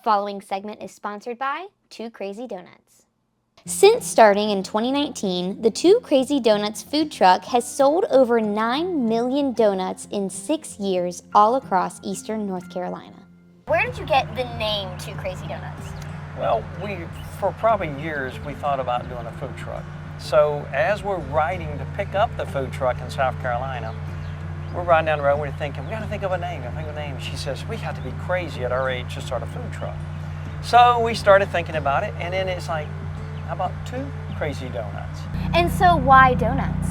following segment is sponsored by Two Crazy Donuts. Since starting in 2019, the Two Crazy Donuts food truck has sold over 9 million donuts in 6 years all across eastern North Carolina. Where did you get the name Two Crazy Donuts? Well, for probably years, we thought about doing a food truck. So as we're riding to pick up the food truck in South Carolina, we're riding down the road, we're thinking, we gotta think of a name, She says, we have to be crazy at our age to start a food truck. So we started thinking about it, and then it's like, how about Two Crazy Donuts? And so why donuts?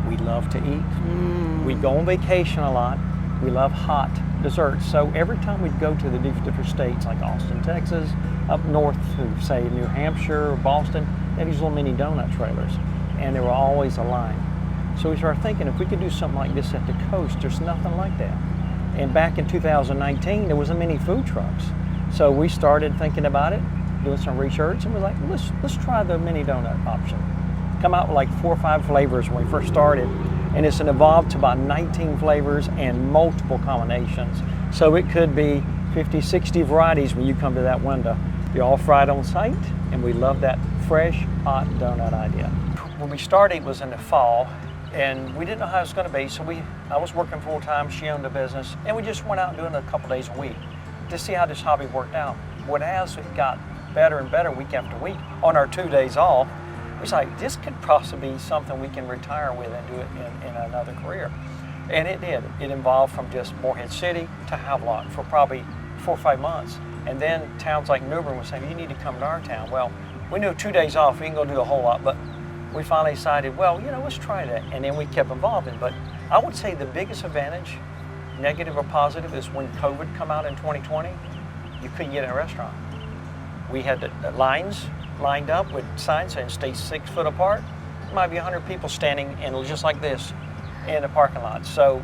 We love to eat. We go on vacation a lot. We love hot desserts. So every time we'd go to the different states, like Austin, Texas, up north to, say, New Hampshire or Boston, they had these little mini donut trailers, and there were always a line. So we started thinking, if we could do something like this at the coast, there's nothing like that. And back in 2019, there was many food trucks. So we started thinking about it, doing some research, and we're like, let's try the mini donut option. Come out with like 4 or 5 flavors when we first started, and it's evolved to about 19 flavors and multiple combinations. So it could be 50, 60 varieties when you come to that window. They're all fried on site, and we love that fresh, hot donut idea. When we started, it was in the fall, and we didn't know how it was going to be, so I was working full-time, she owned a business, and we just went out doing it a couple days a week to see how this hobby worked out. What as it got better and better week after week, on our 2 days off, it was like, this could possibly be something we can retire with and do it in another career. And it did. It evolved from just Morehead City to Havelock for probably 4 or 5 months. And then towns like New Bern were saying, you need to come to our town. Well, we knew 2 days off, we ain't gonna do a whole lot, but we finally decided, well, let's try that. And then we kept evolving. But I would say the biggest advantage, negative or positive, is when COVID come out in 2020, you couldn't get in a restaurant. We had the lines lined up with signs saying stay 6 foot apart. There might be 100 people standing in just like this in the parking lot. So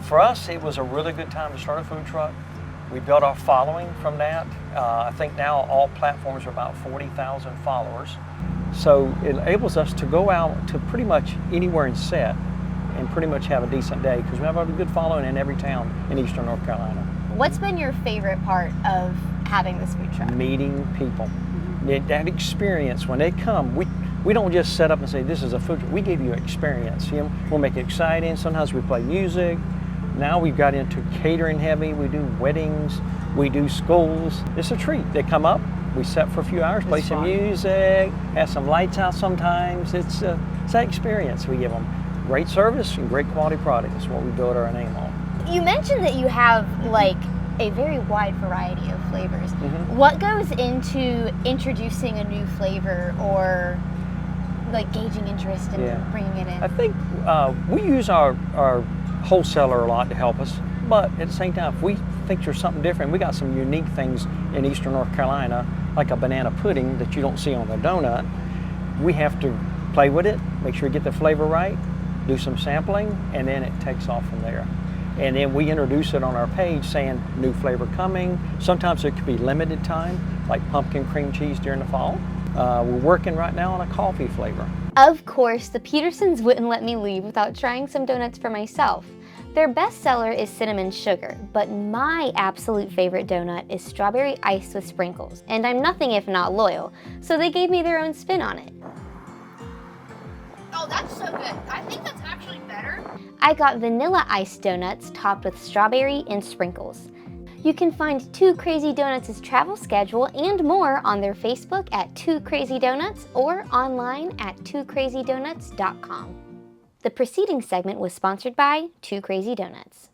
for us, it was a really good time to start a food truck. We built our following from that. I think now all platforms are about 40,000 followers. So it enables us to go out to pretty much anywhere and set and pretty much have a decent day because we have a good following in every town in eastern North Carolina. What's been your favorite part of having this food truck? Meeting people. That experience, when they come, we don't just set up and say, this is a food truck. We give you experience. We'll make it exciting. Sometimes we play music. Now we've got into catering heavy. We do weddings. We do schools. It's a treat. They come up. We sit for a few hours, play some music, have some lights out sometimes. It's that experience we give them. Great service and great quality product is what we build our name on. You mentioned that you have like a very wide variety of flavors. What goes into introducing a new flavor or like gauging interest in bringing it in? I think we use our wholesaler a lot to help us, but at the same time, if we think there's something different, we got some unique things in eastern North Carolina, like a banana pudding that you don't see on the donut. We have to play with it, make sure we get the flavor right, do some sampling, and then it takes off from there. And then we introduce it on our page saying new flavor coming. Sometimes it could be limited time, like pumpkin cream cheese during the fall. We're working right now on a coffee flavor. Of course, the Petersons wouldn't let me leave without trying some donuts for myself. Their best seller is cinnamon sugar, but my absolute favorite donut is strawberry ice with sprinkles, and I'm nothing if not loyal, so they gave me their own spin on it. Oh, that's so good. I think that's actually better. I got vanilla ice donuts topped with strawberry and sprinkles. You can find Two Crazy Donuts' travel schedule and more on their Facebook at Two Crazy Donuts or online at twocrazydonuts.com. The preceding segment was sponsored by Two Crazy Donuts.